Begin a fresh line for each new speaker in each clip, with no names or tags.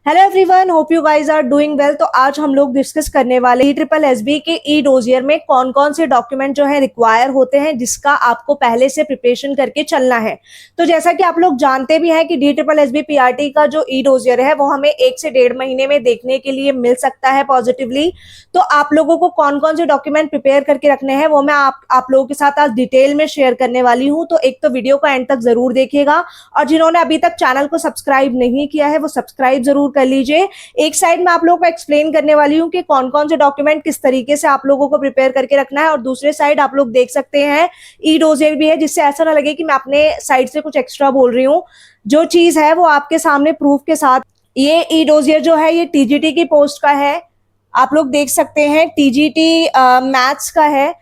Hello everyone, hope you guys are doing well. तो आज हम लोग डिस्कस करने वाले ESSB के ई डोजियर में कौन कौन से डॉक्यूमेंट जो है रिक्वायर होते हैं, जिसका आपको पहले से प्रिपरेशन करके चलना है। तो जैसा कि आप लोग जानते भी हैं कि DSSB PRT का जो ई डोजियर है वो हमें 1 से 1.5 महीने में देखने के लिए मिल सकता है पॉजिटिवली। तो आप लोगों को कौन कौन से डॉक्यूमेंट प्रिपेयर करके रखने हैं वो मैं आप लोगों के साथ आज डिटेल में शेयर करने वाली हूँ। तो एक तो वीडियो को एंड तक जरूर देखिएगा, और जिन्होंने अभी तक चैनल को सब्सक्राइब नहीं किया है वो सब्सक्राइब जरूर कर लीजिए। एक साइड में आप लोगों को एक्सप्लेन करने वाली हूँ कि कौन कौन से डॉक्यूमेंट किस तरीके से आप लोगों को प्रिपेयर करके रखना है, और दूसरे साइड आप लोग देख सकते हैं ई डोजियर भी है, जिससे ऐसा ना लगे कि मैं अपने साइड से कुछ एक्स्ट्रा बोल रही हूँ। जो चीज है वो आपके सामने प्रूफ के साथ। ये ई डोजियर जो है ये TGT की पोस्ट का है, आप लोग देख सकते हैं TGT मैथ्स का है।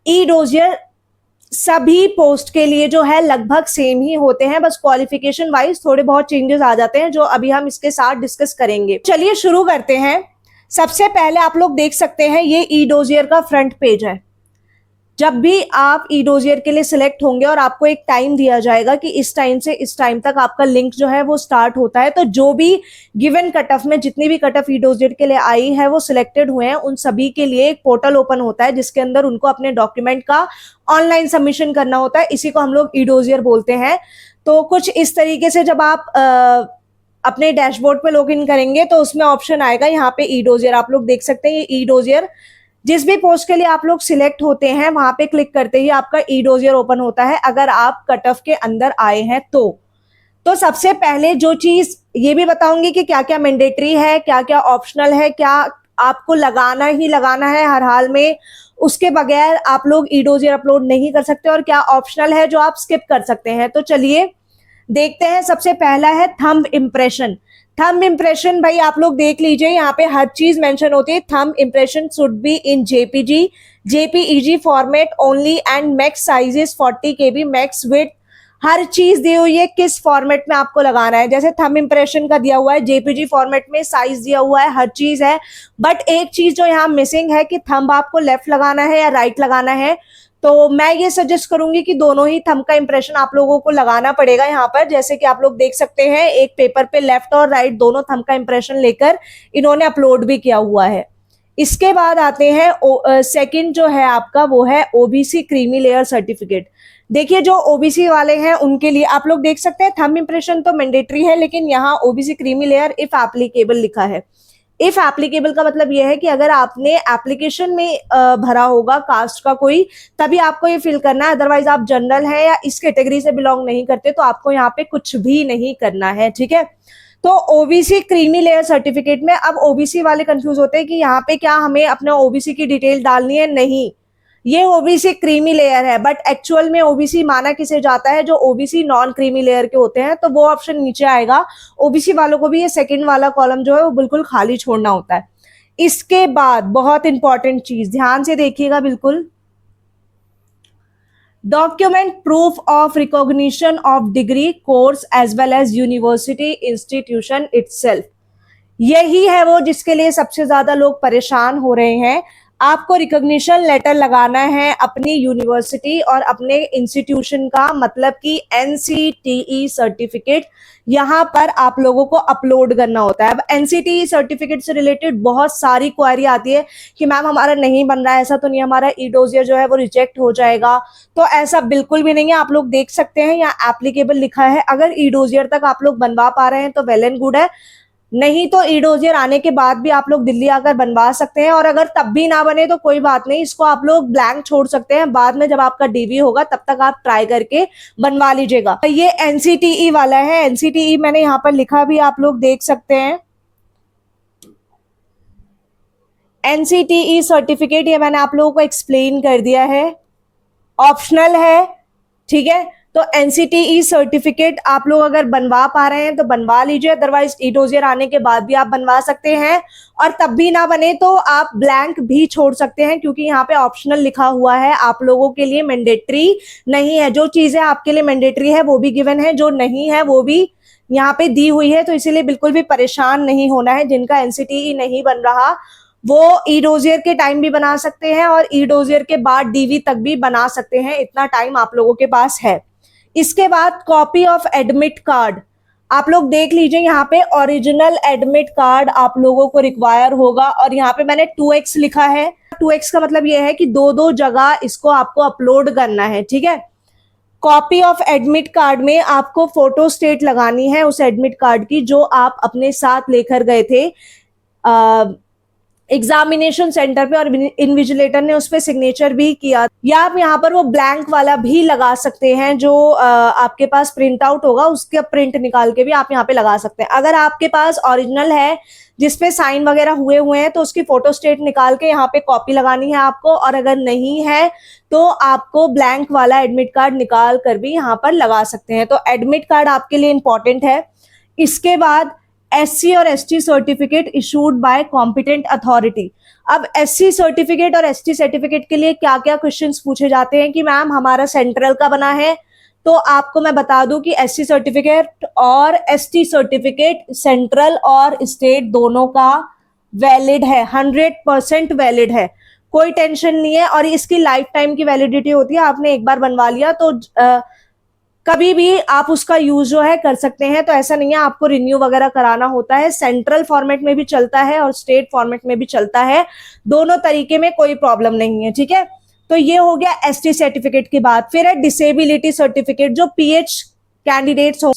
ई डोजियर सभी पोस्ट के लिए जो है लगभग सेम ही होते हैं, बस क्वालिफिकेशन वाइज थोड़े बहुत चेंजेस आ जाते हैं, जो अभी हम इसके साथ डिस्कस करेंगे। चलिए शुरू करते हैं। सबसे पहले आप लोग देख सकते हैं ये ई डोजियर का फ्रंट पेज है। जब भी आप ई डोजियर के लिए सिलेक्ट होंगे और आपको एक टाइम दिया जाएगा कि इस टाइम से इस टाइम तक आपका लिंक जो है वो स्टार्ट होता है, तो जो भी गिवन कट ऑफ में जितनी भी कट ऑफ ई डोजियर के लिए आई है वो सिलेक्टेड हुए हैं, उन सभी के लिए एक पोर्टल ओपन होता है जिसके अंदर उनको अपने डॉक्यूमेंट का ऑनलाइन सबमिशन करना होता है। इसी को हम लोग ई डोजियर बोलते हैं। तो कुछ इस तरीके से जब आप अपने डैशबोर्ड पे लॉग इन करेंगे तो उसमें ऑप्शन आएगा यहाँ पे ई डोजियर। आप लोग देख सकते हैं ये ई डोजियर, जिस भी पोस्ट के लिए आप लोग सिलेक्ट होते हैं वहां पे क्लिक करते ही आपका ई डोजियर ओपन होता है, अगर आप कट ऑफ के अंदर आए हैं तो सबसे पहले जो चीज ये भी बताऊंगी कि क्या क्या मैंडेटरी है, क्या क्या ऑप्शनल है, क्या आपको लगाना ही लगाना है हर हाल में, उसके बगैर आप लोग ई डोजियर अपलोड नहीं कर सकते, और क्या ऑप्शनल है जो आप स्किप कर सकते हैं। तो चलिए देखते हैं। सबसे पहला है थंब इम्प्रेशन। थंब इम्प्रेशन भाई आप लोग देख लीजिए, यहाँ पे हर चीज मेंशन होती है। Thumb impression should be in JPEG format only and max size is 40 KB, max width, हर चीज दी हुई है किस फॉर्मेट में आपको लगाना है। जैसे थंब इम्प्रेशन का दिया हुआ है JPG फॉर्मेट में, साइज दिया हुआ है, हर चीज है। बट एक चीज जो यहाँ मिसिंग है कि थंब आपको लेफ्ट लगाना है या राइट लगाना है। तो मैं ये सजेस्ट करूंगी कि दोनों ही थंब का इंप्रेशन आप लोगों को लगाना पड़ेगा यहाँ पर। जैसे कि आप लोग देख सकते हैं एक पेपर पे लेफ्ट और राइट दोनों थंब का इंप्रेशन लेकर इन्होंने अपलोड भी किया हुआ है। इसके बाद आते हैं सेकंड जो है आपका वो है OBC क्रीमी लेयर सर्टिफिकेट। देखिए जो OBC वाले हैं उनके लिए आप लोग देख सकते हैं थंब इंप्रेशन तो मैंडेटरी है, लेकिन यहाँ OBC creamy layer if applicable लिखा है। इफ एप्लीकेबल का मतलब यह है कि अगर आपने एप्लीकेशन में भरा होगा कास्ट का कोई, तभी आपको ये फिल करना है। अदरवाइज आप जनरल है या इस कैटेगरी से बिलोंग नहीं करते तो आपको यहाँ पे कुछ भी नहीं करना है, ठीक है। तो OBC क्रीमी लेयर सर्टिफिकेट में अब OBC वाले कंफ्यूज होते हैं कि यहाँ पे क्या हमें अपना OBC की डिटेल डालनी है। नहीं, ये OBC क्रीमी लेयर है, बट एक्चुअल में OBC माना किसे जाता है जो OBC नॉन क्रीमी लेयर के होते हैं। तो वो ऑप्शन नीचे आएगा। OBC वालों को भी ये सेकंड वाला कॉलम जो है वो बिल्कुल खाली छोड़ना होता है। इसके बाद बहुत इंपॉर्टेंट चीज ध्यान से देखिएगा बिल्कुल, document proof of recognition of degree course as well as university institution itself. यही है वो जिसके लिए सबसे ज्यादा लोग परेशान हो रहे हैं। आपको रिकॉग्निशन लेटर लगाना है अपनी यूनिवर्सिटी और अपने इंस्टीट्यूशन का, मतलब कि NCTE सर्टिफिकेट यहाँ पर आप लोगों को अपलोड करना होता है। अब NCTE सर्टिफिकेट से रिलेटेड बहुत सारी क्वेरी आती है कि मैम हमारा नहीं बन रहा है, ऐसा तो नहीं हमारा ई डोजियर जो है वो रिजेक्ट हो जाएगा। तो ऐसा बिल्कुल भी नहीं है। आप लोग देख सकते हैं यहाँ एप्लीकेबल लिखा है। अगर ई डोजियर तक आप लोग बनवा पा रहे हैं तो वेल एंड गुड है, नहीं तो ई डोजियर आने के बाद भी आप लोग दिल्ली आकर बनवा सकते हैं। और अगर तब भी ना बने तो कोई बात नहीं, इसको आप लोग ब्लैंक छोड़ सकते हैं। बाद में जब आपका DV होगा तब तक आप ट्राई करके बनवा लीजिएगा। ये NCTE वाला है। NCTE मैंने यहाँ पर लिखा भी, आप लोग देख सकते हैं NCTE सर्टिफिकेट। ये मैंने आप लोगों को एक्सप्लेन कर दिया है, ऑप्शनल है, ठीक है। तो NCTE सर्टिफिकेट आप लोग अगर बनवा पा रहे हैं तो बनवा लीजिए, अदरवाइज ई डोजियर आने के बाद भी आप बनवा सकते हैं। और तब भी ना बने तो आप ब्लैंक भी छोड़ सकते हैं, क्योंकि यहाँ पे ऑप्शनल लिखा हुआ है, आप लोगों के लिए मैंडेटरी नहीं है। जो चीजें आपके लिए मैंडेटरी है वो भी गिवन है, जो नहीं है वो भी यहाँ पे दी हुई है। तो इसीलिए बिल्कुल भी परेशान नहीं होना है। जिनका NCTE नहीं बन रहा वो ई डोजियर के टाइम भी बना सकते हैं और ई डोजियर के बाद DV तक भी बना सकते हैं, इतना टाइम आप लोगों के पास है। इसके बाद कॉपी ऑफ एडमिट कार्ड। आप लोग देख लीजिए यहाँ पे ओरिजिनल एडमिट कार्ड आप लोगों को रिक्वायर होगा, और यहाँ पे मैंने 2x लिखा है। 2x का मतलब ये है कि दो दो जगह इसको आपको अपलोड करना है, ठीक है। कॉपी ऑफ एडमिट कार्ड में आपको फोटो स्टेट लगानी है उस एडमिट कार्ड की जो आप अपने साथ लेकर गए थे एग्जामिनेशन सेंटर पे, और इन्विजिलेटर ने उस पर सिग्नेचर भी किया। या आप यहाँ पर वो ब्लैंक वाला भी लगा सकते हैं जो आपके पास प्रिंट आउट होगा, उसके प्रिंट निकाल के भी आप यहाँ पे लगा सकते हैं। अगर आपके पास ओरिजिनल है जिसपे साइन वगैरह हुए हुए हैं तो उसकी फोटो स्टेट निकाल के यहाँ पे कॉपी लगानी है आपको, और अगर नहीं है तो आपको ब्लैंक वाला एडमिट कार्ड निकाल कर भी यहाँ पर लगा सकते हैं। तो एडमिट कार्ड आपके लिए इंपॉर्टेंट है। इसके बाद एससी और ST certificate issued by competent authority. अब एससी सर्टिफिकेट और एसटी सर्टिफिकेट के लिए क्या क्या क्वेश्चंस पूछे जाते हैं कि मैम हमारा सेंट्रल का बना है, तो आपको मैं बता दूं कि एससी सर्टिफिकेट और एसटी सर्टिफिकेट सेंट्रल और स्टेट दोनों का वैलिड है, 100% वैलिड है, कोई टेंशन नहीं है। और इसकी लाइफ टाइम की वैलिडिटी होती है, आपने एक बार बनवा लिया तो कभी भी आप उसका यूज जो है कर सकते हैं। तो ऐसा नहीं है आपको रिन्यू वगैरह कराना होता है। सेंट्रल फॉर्मेट में भी चलता है और स्टेट फॉर्मेट में भी चलता है, दोनों तरीके में कोई प्रॉब्लम नहीं है, ठीक है। तो ये हो गया एसटी सर्टिफिकेट की बात। फिर है डिसेबिलिटी सर्टिफिकेट, जो पीएच कैंडिडेट्स हो,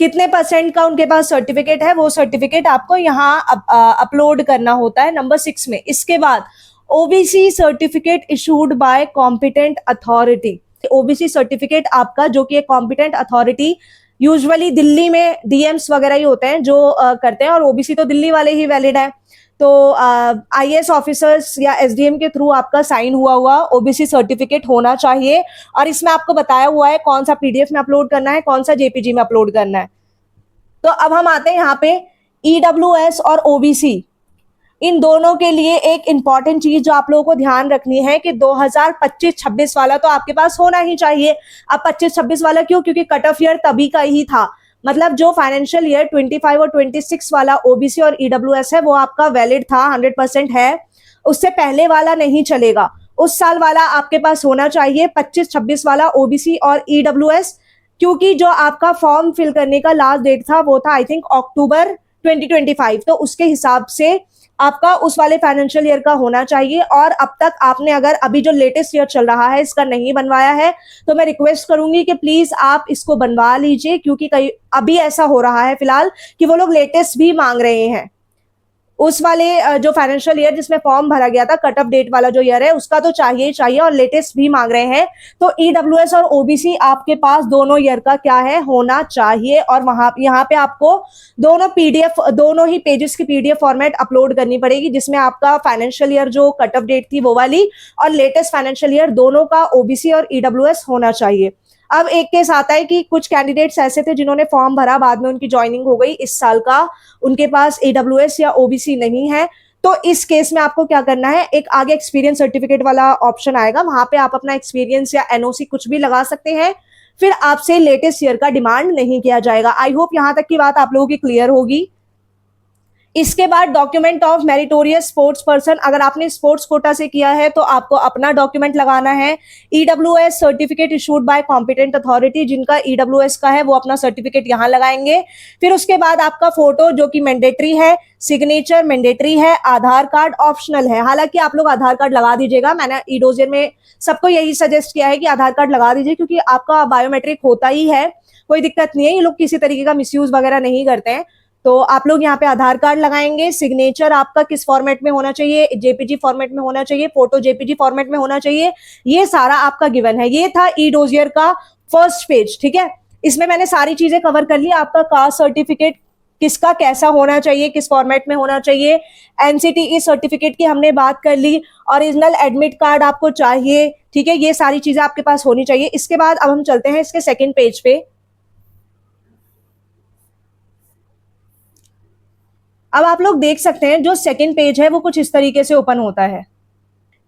कितने परसेंट का उनके पास सर्टिफिकेट है, वो सर्टिफिकेट आपको यहाँ अपलोड करना होता है नंबर 6 में। इसके बाद OBC certificate issued by competent authority. OBC certificate आपका जो कि एक कॉम्पिटेंट अथॉरिटी, यूजुअली दिल्ली में डीएम्स वगैरह ही होते हैं जो करते हैं, और ओबीसी तो दिल्ली वाले ही वैलिड है। तो आईएएस ऑफिसर्स या एसडीएम के थ्रू आपका साइन हुआ ओबीसी सर्टिफिकेट होना चाहिए, और इसमें आपको बताया हुआ है कौन सा पीडीएफ में अपलोड करना है, कौन सा जेपीजी में अपलोड करना है। तो अब हम आते हैं यहाँ पे ईडब्ल्यूएस और ओबीसी, इन दोनों के लिए एक इंपॉर्टेंट चीज जो आप लोगों को ध्यान रखनी है कि 2025-26 वाला तो आपके पास होना ही चाहिए। अब 25-26 वाला क्यों? क्योंकि कट ऑफ ईयर तभी का ही था, मतलब जो फाइनेंशियल ईयर 25 और 26 वाला ओबीसी और ईडब्ल्यूएस है वो आपका वैलिड था, 100% है, उससे पहले वाला नहीं चलेगा। उस साल वाला आपके पास होना चाहिए 25-26 वाला ओबीसी और ईडब्ल्यूएस, क्योंकि जो आपका फॉर्म फिल करने का लास्ट डेट था वो था आई थिंक अक्टूबर 2025, तो उसके हिसाब से आपका उस वाले फाइनेंशियल ईयर का होना चाहिए। और अब तक आपने अगर अभी जो लेटेस्ट ईयर चल रहा है इसका नहीं बनवाया है तो मैं रिक्वेस्ट करूंगी कि प्लीज आप इसको बनवा लीजिए, क्योंकि कई अभी ऐसा हो रहा है फिलहाल कि वो लोग लेटेस्ट भी मांग रहे हैं। उस वाले जो फाइनेंशियल ईयर जिसमें फॉर्म भरा गया था, कट ऑफ डेट वाला जो ईयर है उसका तो चाहिए ही चाहिए, और लेटेस्ट भी मांग रहे हैं। तो ईडब्ल्यूएस और ओबीसी आपके पास दोनों ईयर का क्या है, होना चाहिए। और वहां यहाँ पे आपको दोनों पीडीएफ, दोनों ही पेजेस की पीडीएफ फॉर्मेट अपलोड करनी पड़ेगी, जिसमें आपका फाइनेंशियल ईयर जो कट ऑफ डेट थी वो वाली और लेटेस्ट फाइनेंशियल ईयर दोनों का ओबीसी और ईडब्ल्यूएस होना चाहिए। अब एक केस आता है कि कुछ कैंडिडेट्स ऐसे थे जिन्होंने फॉर्म भरा, बाद में उनकी ज्वाइनिंग हो गई इस साल का, उनके पास ईडब्ल्यूएस या ओबीसी नहीं है। तो इस केस में आपको क्या करना है, एक आगे एक्सपीरियंस सर्टिफिकेट वाला ऑप्शन आएगा, वहां पे आप अपना एक्सपीरियंस या एनओसी कुछ भी लगा सकते हैं, फिर आपसे लेटेस्ट ईयर का डिमांड नहीं किया जाएगा। आई होप यहां तक की बात आप लोगों की क्लियर होगी। इसके बाद document of meritorious sports person, अगर आपने स्पोर्ट्स कोटा से किया है तो आपको अपना डॉक्यूमेंट लगाना है। EWS certificate issued by competent authority, जिनका ईडब्ल्यूएस का है वो अपना सर्टिफिकेट यहाँ लगाएंगे। फिर उसके बाद आपका फोटो जो कि मैंडेटरी है, सिग्नेचर मैंडेटरी है, आधार कार्ड ऑप्शनल है। हालांकि आप लोग आधार कार्ड लगा दीजिएगा, मैंने ईडोजियर में सबको यही सजेस्ट किया है कि आधार कार्ड लगा दीजिए, क्योंकि आपका बायोमेट्रिक होता ही है, कोई दिक्कत नहीं है, ये लोग किसी तरीके का मिसयूज वगैरह नहीं करते हैं। तो आप लोग यहाँ पे आधार कार्ड लगाएंगे। सिग्नेचर आपका किस फॉर्मेट में होना चाहिए, जेपीजी फॉर्मेट में होना चाहिए, फोटो जेपीजी फॉर्मेट में होना चाहिए, ये सारा आपका गिवन है। ये था ई डोजियर का फर्स्ट पेज, ठीक है। इसमें मैंने सारी चीजें कवर कर ली। आपका कास्ट सर्टिफिकेट किसका कैसा होना चाहिए, किस फॉर्मेट में होना चाहिए, एनसीटीई सर्टिफिकेट की हमने बात कर ली, ओरिजिनल एडमिट कार्ड आपको चाहिए, ठीक है, ये सारी चीजें आपके पास होनी चाहिए। इसके बाद अब हम चलते हैं इसके सेकेंड पेज पे। अब आप लोग देख सकते हैं जो सेकंड पेज है वो कुछ इस तरीके से ओपन होता है।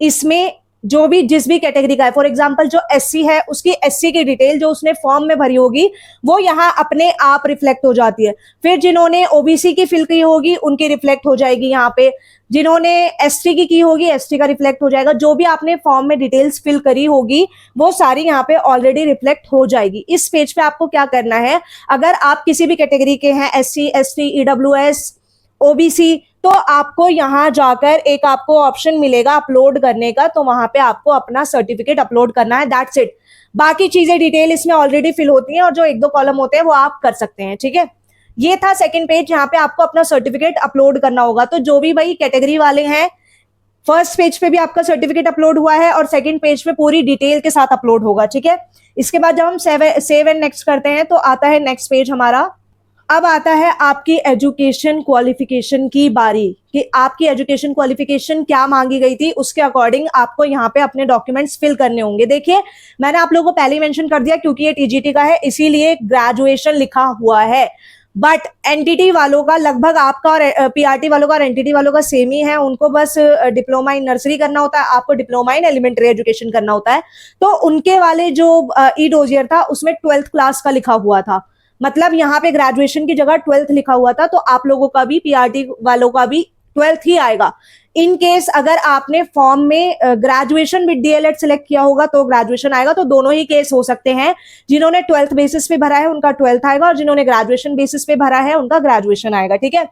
इसमें जो भी जिस भी कैटेगरी का है, फॉर एग्जांपल जो एससी है उसकी एससी की डिटेल जो उसने फॉर्म में भरी होगी वो यहाँ अपने आप रिफ्लेक्ट हो जाती है। फिर जिन्होंने ओबीसी की फिल की होगी उनकी रिफ्लेक्ट हो जाएगी यहाँ पे, जिन्होंने एसटी की होगी एसटी का रिफ्लेक्ट हो जाएगा, जो भी आपने फॉर्म में डिटेल्स फिल करी होगी वो सारी यहाँ पे ऑलरेडी रिफ्लेक्ट हो जाएगी। इस पेज पे आपको क्या करना है, अगर आप किसी भी कैटेगरी के हैं, एससी एसटी ईडब्ल्यूएस ओबीसी, तो आपको यहाँ जाकर एक आपको ऑप्शन मिलेगा अपलोड करने का, तो वहां पे आपको अपना सर्टिफिकेट अपलोड करना है, दैट्स इट। बाकी चीजें डिटेल इसमें ऑलरेडी फिल होती हैं और जो एक दो कॉलम होते हैं वो आप कर सकते हैं, ठीक है। ये था सेकंड पेज, यहाँ पे आपको अपना सर्टिफिकेट अपलोड करना होगा। तो जो भी भाई कैटेगरी वाले हैं, फर्स्ट पेज पे भी आपका सर्टिफिकेट अपलोड हुआ है और सेकंड पेज पे पूरी डिटेल के साथ अपलोड होगा, ठीक है। इसके बाद जब हम सेव एंड नेक्स्ट करते हैं तो आता है नेक्स्ट पेज हमारा। अब आता है आपकी एजुकेशन क्वालिफिकेशन की बारी, कि आपकी एजुकेशन क्वालिफिकेशन क्या मांगी गई थी, उसके अकॉर्डिंग आपको यहाँ पे अपने डॉक्यूमेंट्स फिल करने होंगे। देखिए मैंने आप लोगों को पहले ही मेंशन कर दिया, क्योंकि ये टीजीटी का है इसीलिए ग्रेजुएशन लिखा हुआ है, बट एनटीटी वालों का लगभग आपका और पीआरटी वालों का और एनटीटी वालों का सेम ही है। उनको बस डिप्लोमा इन नर्सरी करना होता है, आपको डिप्लोमा इन एलिमेंट्री एजुकेशन करना होता है। तो उनके वाले जो ई डोजियर था उसमें 12th क्लास का लिखा हुआ था, मतलब यहाँ पे ग्रेजुएशन की जगह 12th लिखा हुआ था, तो आप लोगों का भी पीआरटी वालों का भी 12th ही आएगा। इन केस अगर आपने फॉर्म में ग्रेजुएशन विद डीएलएड सिलेक्ट किया होगा तो ग्रेजुएशन आएगा, तो दोनों ही केस हो सकते हैं। जिन्होंने 12th बेसिस पे भरा है उनका 12th आएगा और जिन्होंने ग्रेजुएशन बेसिस पे भरा है उनका ग्रेजुएशन आएगा, ठीक है।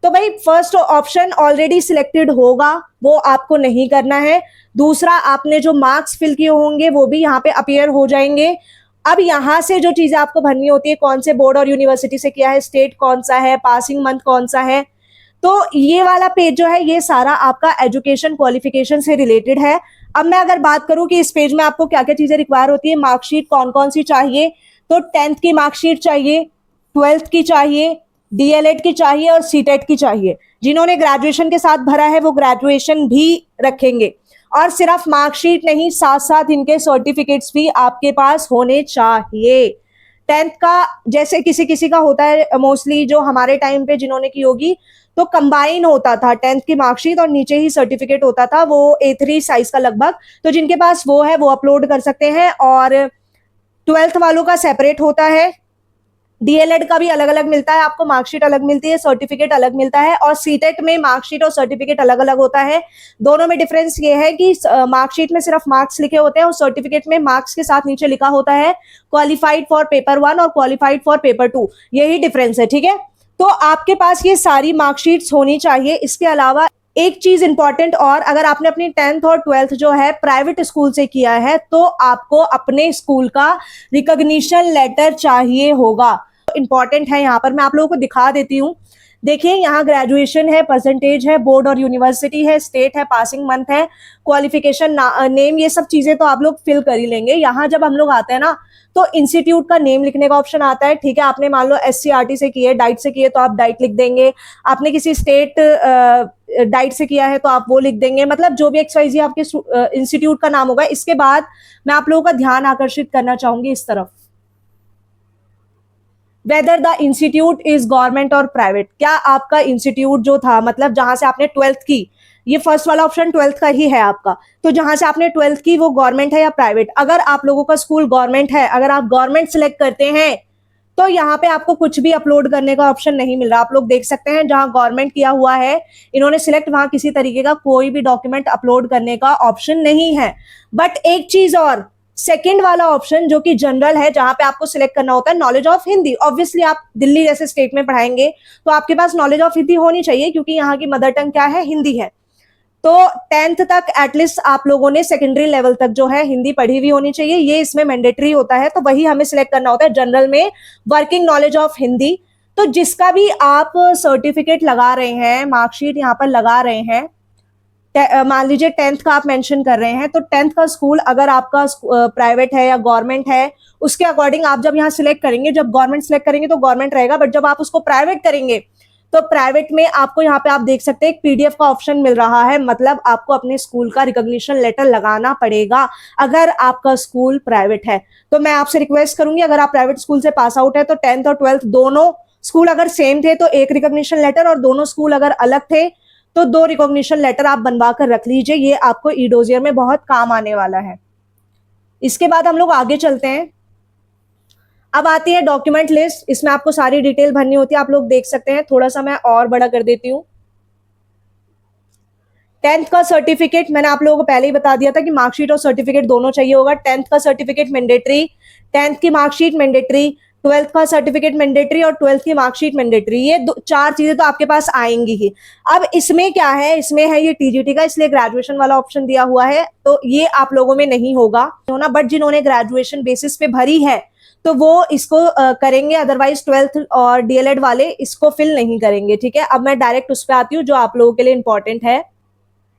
तो भाई फर्स्ट ऑप्शन ऑलरेडी सिलेक्टेड होगा, वो आपको नहीं करना है। दूसरा, आपने जो मार्क्स फिल किए होंगे वो भी यहाँ पे अपीयर हो जाएंगे। अब यहाँ से जो चीजें आपको भरनी होती है, कौन से बोर्ड और यूनिवर्सिटी से किया है, स्टेट कौन सा है, पासिंग मंथ कौन सा है, तो ये वाला पेज जो है ये सारा आपका एजुकेशन क्वालिफिकेशन से रिलेटेड है। अब मैं अगर बात करूं कि इस पेज में आपको क्या क्या चीजें रिक्वायर होती है, मार्कशीट कौन कौन सी चाहिए, तो 10th की मार्कशीट चाहिए, 12th की चाहिए, डीएलएड की चाहिए और सीटेट की चाहिए। जिन्होंने ग्रेजुएशन के साथ भरा है वो ग्रेजुएशन भी रखेंगे, और सिर्फ मार्कशीट नहीं, साथ साथ इनके सर्टिफिकेट्स भी आपके पास होने चाहिए। 10th का जैसे किसी किसी का होता है, मोस्टली जो हमारे टाइम पे जिन्होंने की होगी तो कंबाइन होता था 10th की मार्कशीट और नीचे ही सर्टिफिकेट होता था, वो A3 साइज का लगभग, तो जिनके पास वो है वो अपलोड कर सकते हैं। और 12th वालों का सेपरेट होता है, डीएलएड का भी अलग अलग मिलता है आपको, मार्कशीट अलग मिलती है, सर्टिफिकेट अलग मिलता है, और सीटेट में मार्कशीट और सर्टिफिकेट अलग अलग होता है। दोनों में डिफरेंस ये है कि मार्कशीट में सिर्फ मार्क्स लिखे होते हैं और सर्टिफिकेट में मार्क्स के साथ नीचे लिखा होता है क्वालिफाइड फॉर पेपर 1 और क्वालिफाइड फॉर पेपर 2, यही डिफरेंस है, ठीक है। तो आपके पास ये सारी मार्कशीट्स होनी चाहिए। इसके अलावा एक चीज इंपॉर्टेंट, और अगर आपने अपनी 10th और 12th जो है प्राइवेट स्कूल से किया है तो आपको अपने स्कूल का रिकॉग्निशन लेटर चाहिए होगा। इंपॉर्टेंट है, यहाँ पर मैं आप लोगों को दिखा देती हूँ। देखिए यहाँ ग्रेजुएशन है, परसेंटेज है, बोर्ड और यूनिवर्सिटी है, स्टेट है, पासिंग मंथ है, क्वालिफिकेशन नेम, ये सब चीजें तो आप लोग फिल कर ही लेंगे। यहाँ जब हम लोग आते हैं ना तो इंस्टीट्यूट का नेम लिखने का ऑप्शन आता है, ठीक है। आपने मान लो एससीईआरटी से किए, डाइट से किए तो आप डाइट लिख देंगे, आपने किसी स्टेट डाइट से किया है तो आप वो लिख देंगे, मतलब जो भी XYZ आपके इंस्टीट्यूट का नाम होगा। इसके बाद मैं आप लोगों का ध्यान आकर्षित करना चाहूंगी इस तरफ, whether the institute is government और प्राइवेट। क्या आपका इंस्टीट्यूट जो था, मतलब जहां से आपने 12th की, ये फर्स्ट वाला ऑप्शन 12th का ही है आपका, तो जहां से आपने 12th की वो गवर्नमेंट है या प्राइवेट। अगर आप लोगों का स्कूल गवर्नमेंट है, अगर आप गवर्नमेंट सिलेक्ट करते हैं तो यहाँ पे आपको कुछ भी अपलोड करने का ऑप्शन नहीं मिल रहा। आप लोग देख सकते हैं जहां गवर्नमेंट किया हुआ है इन्होंने सिलेक्ट, वहां किसी तरीके का कोई भी डॉक्यूमेंट अपलोड करने का ऑप्शन नहीं है। बट एक चीज और, सेकंड वाला ऑप्शन जो कि जनरल है, जहां पे आपको सिलेक्ट करना होता है नॉलेज ऑफ हिंदी। ऑब्वियसली आप दिल्ली जैसे स्टेट में पढ़ाएंगे तो आपके पास नॉलेज ऑफ हिंदी होनी चाहिए, क्योंकि यहाँ की मदर टंग क्या है, हिंदी है। तो 10th तक एटलीस्ट आप लोगों ने सेकेंडरी लेवल तक जो है हिंदी पढ़ी हुई होनी चाहिए, ये इसमें मैंडेटरी होता है। तो वही हमें सिलेक्ट करना होता है जनरल में, वर्किंग नॉलेज ऑफ हिंदी। तो जिसका भी आप सर्टिफिकेट लगा रहे हैं, मार्कशीट यहाँ पर लगा रहे हैं, मान लीजिए 10th का आप मेंशन कर रहे हैं, तो 10th का स्कूल अगर आपका प्राइवेट है या गवर्नमेंट है, उसके अकॉर्डिंग आप जब यहाँ सिलेक्ट करेंगे, जब गवर्नमेंट सिलेक्ट करेंगे तो गवर्नमेंट रहेगा, बट जब आप उसको प्राइवेट करेंगे तो प्राइवेट में आपको यहाँ पे आप देख सकते हैं एक पीडीएफ का ऑप्शन मिल रहा है, मतलब आपको अपने स्कूल का रिकॉग्निशन लेटर लगाना पड़ेगा अगर आपका स्कूल प्राइवेट है। तो मैं आपसे रिक्वेस्ट करूंगी, अगर आप प्राइवेट स्कूल से पास आउट है तो 10th और 12th दोनों स्कूल अगर सेम थे तो एक रिकॉग्निशन लेटर, और दोनों स्कूल अगर अलग थे तो 2 रिकॉग्निशन लेटर आप बनवा कर रख लीजिए, ये आपको ई डोजियर में बहुत काम आने वाला है। इसके बाद हम लोग आगे चलते हैं। अब आती है डॉक्यूमेंट लिस्ट, इसमें आपको सारी डिटेल भरनी होती है, आप लोग देख सकते हैं। थोड़ा सा मैं और बड़ा कर देती हूँ। 10th का सर्टिफिकेट मैंने आप लोगों को पहले ही बता दिया था कि मार्कशीट और सर्टिफिकेट दोनों चाहिए होगा। 10th का सर्टिफिकेट मैंडेटरी, 10th की मार्कशीट मैंडेटरी, 12th का सर्टिफिकेट मैंडेटरी और 12th की मार्कशीट मैंडेटरी। ये 4 चीजें तो आपके पास आएंगी ही। अब इसमें क्या है, इसमें है ये टीजीटी का, इसलिए ग्रेजुएशन वाला ऑप्शन दिया हुआ है, तो ये आप लोगों में नहीं होगा ना। बट जिन्होंने ग्रेजुएशन बेसिस पे भरी है तो वो इसको करेंगे, अदरवाइज 12th और डीएलएड वाले इसको फिल नहीं करेंगे। ठीक है, अब मैं डायरेक्ट उस पर आती हूँ जो आप लोगों के लिए इंपॉर्टेंट है।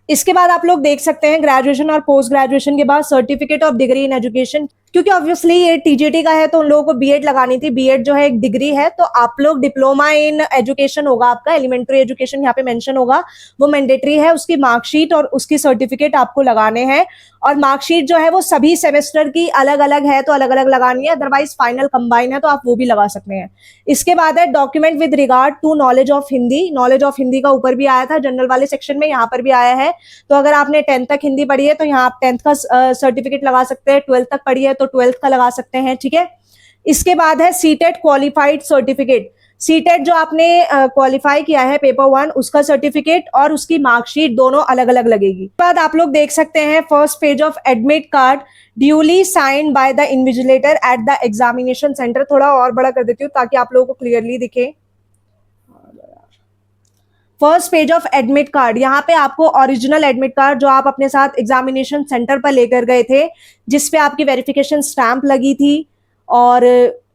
इसके बाद आप लोग देख सकते हैं ग्रेजुएशन और पोस्ट ग्रेजुएशन के बाद certificate of degree in education, क्योंकि ऑब्वियसली ये टीजीटी का है तो उन लोगों को बीएड लगानी थी। बीएड जो है एक डिग्री है, तो आप लोग डिप्लोमा इन एजुकेशन होगा आपका, एलिमेंट्री एजुकेशन यहाँ पे मेंशन होगा, वो मैंडेटरी है। उसकी मार्कशीट और उसकी सर्टिफिकेट आपको लगाने हैं, और मार्कशीट जो है वो सभी सेमेस्टर की अलग अलग है तो अलग अलग लगानी है, अदरवाइज फाइनल कंबाइन है तो आप वो भी लगा सकते हैं। इसके बाद है document with regard to knowledge of Hindi. Knowledge of Hindi का ऊपर भी आया था जनरल वाले सेक्शन में, यहाँ पर भी आया है। तो अगर आपने 10th तक हिंदी पढ़ी है तो यहाँ आप 10th का सर्टिफिकेट लगा सकते हैं, 12th तक पढ़ी है तो 12th का लगा सकते हैं। ठीक है, इसके बाद है सीटेट क्वालिफाइड सर्टिफिकेट। सीटेट जो आपने क्वालिफाई किया है पेपर 1, उसका सर्टिफिकेट और उसकी मार्कशीट दोनों अलग अलग लगेगी। बाद आप लोग देख सकते हैं first page of admit card duly signed by the invigilator at the examination centre. थोड़ा और बड़ा कर देती हूँ ताकि आप लोगों को क्लियरली दिखे। First page of admit card, यहाँ पे आपको ओरिजिनल एडमिट कार्ड जो आप अपने साथ एग्जामिनेशन सेंटर पर लेकर गए थे, जिसपे आपकी वेरिफिकेशन स्टैंप लगी थी और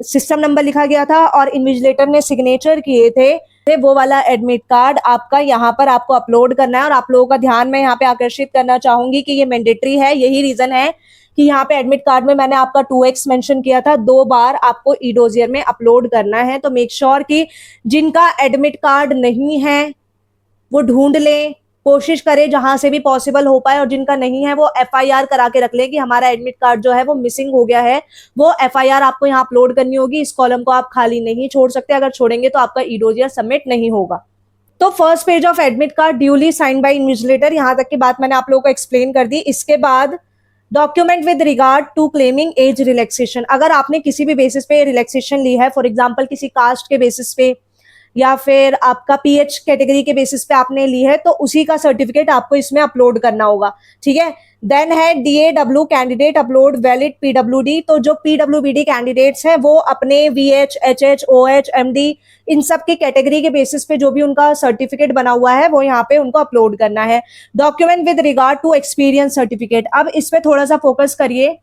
सिस्टम नंबर लिखा गया था और इन्विजिलेटर ने सिग्नेचर किए थे, वो वाला एडमिट कार्ड आपका यहाँ पर आपको अपलोड करना है। और आप लोगों का ध्यान मैं यहाँ पे आकर्षित करना चाहूंगी कि ये मैंडेटरी है। यही रीजन है कि यहाँ पे एडमिट कार्ड में मैंने आपका 2x मेंशन किया था, 2 बार आपको ई डोजियर में अपलोड करना है। तो मेक श्योर कि जिनका एडमिट कार्ड नहीं है वो ढूंढ लें, कोशिश करें जहां से भी पॉसिबल हो पाए, और जिनका नहीं है वो एफआईआर करा के रख लें कि हमारा एडमिट कार्ड जो है वो मिसिंग हो गया है। वो एफआईआर आपको यहाँ अपलोड करनी होगी, इस कॉलम को आप खाली नहीं छोड़ सकते, अगर छोड़ेंगे तो आपका ई डोजियर सबमिट नहीं होगा। तो first page of admit card duly signed by invigilator, यहाँ तक की बात मैंने आप लोगों को एक्सप्लेन कर दी। इसके बाद document with regard to claiming as relaxation, अगर आपने किसी भी बेसिस पे रिलैक्सेशन ली है, फॉर एग्जाम्पल किसी कास्ट के बेसिस पे या फिर आपका पीएच कैटेगरी के बेसिस पे आपने ली है, तो उसी का सर्टिफिकेट आपको इसमें अपलोड करना होगा। ठीक है, देन है DAW candidate upload valid PWD. तो जो पीडब्ल्यूबीडी कैंडिडेट्स हैं वो अपने वीएच, एचएच, ओएच, एमडी इन सब की कैटेगरी के बेसिस पे जो भी उनका सर्टिफिकेट बना हुआ है वो यहाँ पे उनको अपलोड करना है। Document with regard to experience certificate, अब इस पे थोड़ा सा फोकस करिए।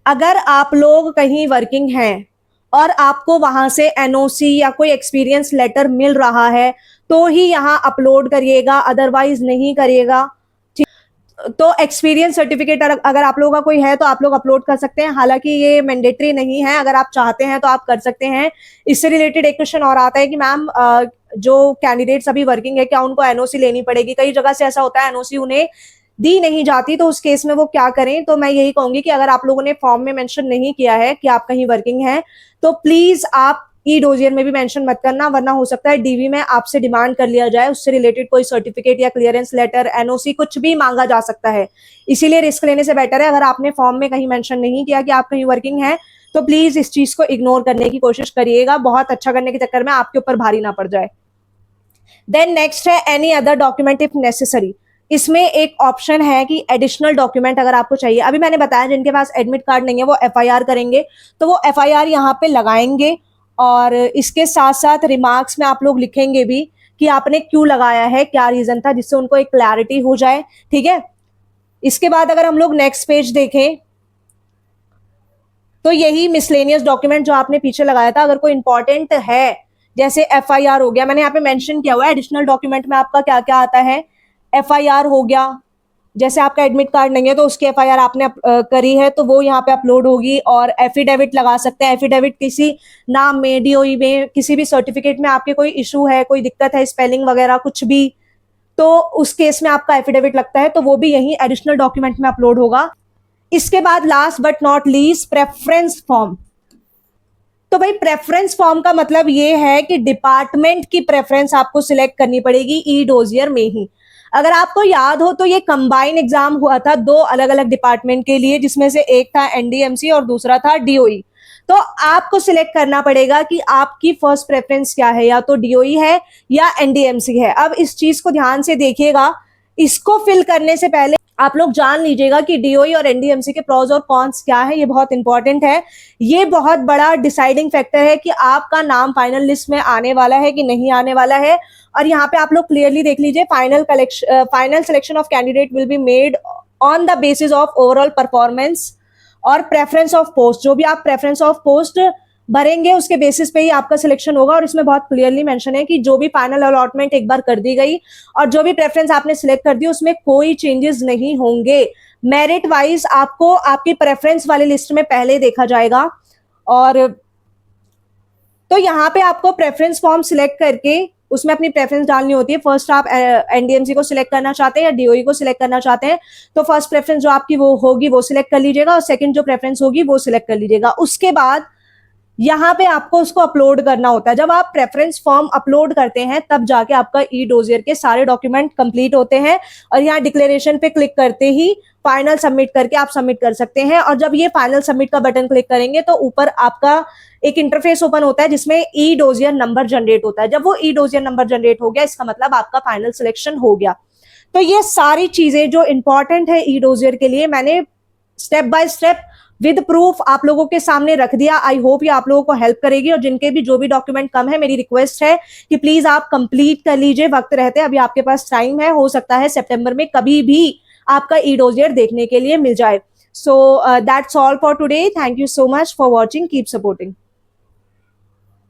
अगर आप लोग कहीं वर्किंग हैं और आपको वहां से एनओसी या कोई एक्सपीरियंस लेटर मिल रहा है तो ही यहाँ अपलोड करिएगा, अदरवाइज नहीं करिएगा। तो एक्सपीरियंस सर्टिफिकेट अगर आप लोगों का कोई है तो आप लोग अपलोड कर सकते हैं, हालांकि ये मैंडेटरी नहीं है, अगर आप चाहते हैं तो आप कर सकते हैं। इससे रिलेटेड एक क्वेश्चन और आता है कि मैम जो कैंडिडेट्स अभी वर्किंग है क्या उनको एनओसी लेनी पड़ेगी? कई जगह से ऐसा होता है एनओसी उन्हें दी नहीं जाती, तो उस केस में वो क्या करें? तो मैं यही कहूंगी कि अगर आप लोगों ने फॉर्म में मेंशन नहीं किया है कि आप कहीं वर्किंग हैं तो प्लीज आप ई डोजियर में भी मेंशन मत करना, वरना हो सकता है डीवी में आपसे डिमांड कर लिया जाए, उससे रिलेटेड कोई सर्टिफिकेट या क्लियरेंस लेटर, एनओसी कुछ भी मांगा जा सकता है। इसीलिए रिस्क लेने से बेटर है अगर आपने फॉर्म में कहीं मेंशन नहीं किया कि आप कहीं वर्किंग हैं तो प्लीज इस चीज को इग्नोर करने की कोशिश करिएगा, बहुत अच्छा करने के चक्कर में आपके ऊपर भारी ना पड़ जाए। देन नेक्स्ट है any other document if necessary. इसमें एक ऑप्शन है कि एडिशनल डॉक्यूमेंट अगर आपको चाहिए। अभी मैंने बताया जिनके पास एडमिट कार्ड नहीं है वो एफआईआर करेंगे, तो वो एफआईआर यहाँ पे लगाएंगे और इसके साथ साथ रिमार्क्स में आप लोग लिखेंगे भी कि आपने क्यों लगाया है, क्या रीजन था, जिससे उनको एक क्लैरिटी हो जाए। ठीक है, इसके बाद अगर हम लोग नेक्स्ट पेज देखें तो यही मिसलेनियस डॉक्यूमेंट जो आपने पीछे लगाया था, अगर कोई इंपॉर्टेंट है जैसे एफआईआर हो गया, मैंने यहाँ पे मेंशन किया हुआ है एडिशनल डॉक्यूमेंट में आपका क्या क्या आता है। एफआईआर हो गया, जैसे आपका एडमिट कार्ड नहीं है तो उसकी एफआईआर आपने करी है तो वो यहाँ पे अपलोड होगी, और एफिडेविट लगा सकते हैं। एफिडेविट किसी नाम में, डीओई में, किसी भी सर्टिफिकेट में आपके कोई इशू है, कोई दिक्कत है, स्पेलिंग वगैरह कुछ भी, तो उस केस में आपका एफिडेविट लगता है तो वो भी यही एडिशनल डॉक्यूमेंट में अपलोड होगा। इसके बाद last but not least preference form. तो भाई प्रेफरेंस फॉर्म का मतलब ये है कि डिपार्टमेंट की प्रेफरेंस आपको सिलेक्ट करनी पड़ेगी ई डोजियर में ही। अगर आपको याद हो तो ये कंबाइन एग्जाम हुआ था 2 अलग अलग डिपार्टमेंट के लिए, जिसमें से एक था एनडीएमसी और दूसरा था डीओई। तो आपको सिलेक्ट करना पड़ेगा कि आपकी फर्स्ट प्रेफरेंस क्या है, या तो डीओई है या एनडीएमसी है। अब इस चीज को ध्यान से देखिएगा, इसको फिल करने से पहले आप लोग जान लीजिएगा कि डीओई और एनडीएमसी के प्रोज और कॉन्स क्या है। ये बहुत इंपॉर्टेंट है, ये बहुत बड़ा डिसाइडिंग फैक्टर है कि आपका नाम फाइनल लिस्ट में आने वाला है कि नहीं आने वाला है। और यहाँ पे आप लोग क्लियरली देख लीजिए, final selection of candidate will be made on the basis of overall performance और प्रेफरेंस ऑफ पोस्ट। जो भी आप प्रेफरेंस ऑफ पोस्ट भरेंगे उसके बेसिस पे ही आपका सिलेक्शन होगा। और इसमें बहुत क्लियरली मेंशन है कि जो भी फाइनल अलॉटमेंट एक बार कर दी गई और जो भी प्रेफरेंस आपने सिलेक्ट कर दी उसमें कोई चेंजेस नहीं होंगे। मेरिट वाइज आपको आपकी प्रेफरेंस वाली लिस्ट में पहले देखा जाएगा। और तो यहाँ पे आपको प्रेफरेंस फॉर्म सिलेक्ट करके उसमें अपनी प्रेफरेंस डालनी होती है। फर्स्ट आप एनडीएमसी को सिलेक्ट करना चाहते हैं या डीओई को सिलेक्ट करना चाहते हैं, तो फर्स्ट प्रेफरेंस जो आपकी वो होगी वो सिलेक्ट कर लीजिएगा और सेकंड जो प्रेफरेंस होगी वो सिलेक्ट कर लीजिएगा। उसके बाद यहाँ पे आपको उसको अपलोड करना होता है। जब आप प्रेफरेंस फॉर्म अपलोड करते हैं तब जाके आपका ई डोजियर के सारे डॉक्यूमेंट कंप्लीट होते हैं। और यहाँ डिक्लेरेशन पे क्लिक करते ही फाइनल सबमिट करके आप सबमिट कर सकते हैं। और जब ये फाइनल सबमिट का बटन क्लिक करेंगे तो ऊपर आपका एक इंटरफेस ओपन होता है जिसमें ई डोजियर नंबर जनरेट होता है। जब वो ई डोजियर नंबर जनरेट हो गया इसका मतलब आपका फाइनल सिलेक्शन हो गया। तो ये सारी चीजें जो इंपॉर्टेंट है ई डोजियर के लिए मैंने step by step with proof आप लोगों के सामने रख दिया। आई होप ये आप लोगों को हेल्प करेगी। और जिनके भी जो भी डॉक्यूमेंट कम है, मेरी रिक्वेस्ट है कि प्लीज आप कंप्लीट कर लीजिए वक्त रहते। अभी आपके पास टाइम है, हो सकता है सितंबर में कभी भी आपका ई डोजियर देखने के लिए मिल जाए। So that's all for today. Thank you so much for watching, keep supporting.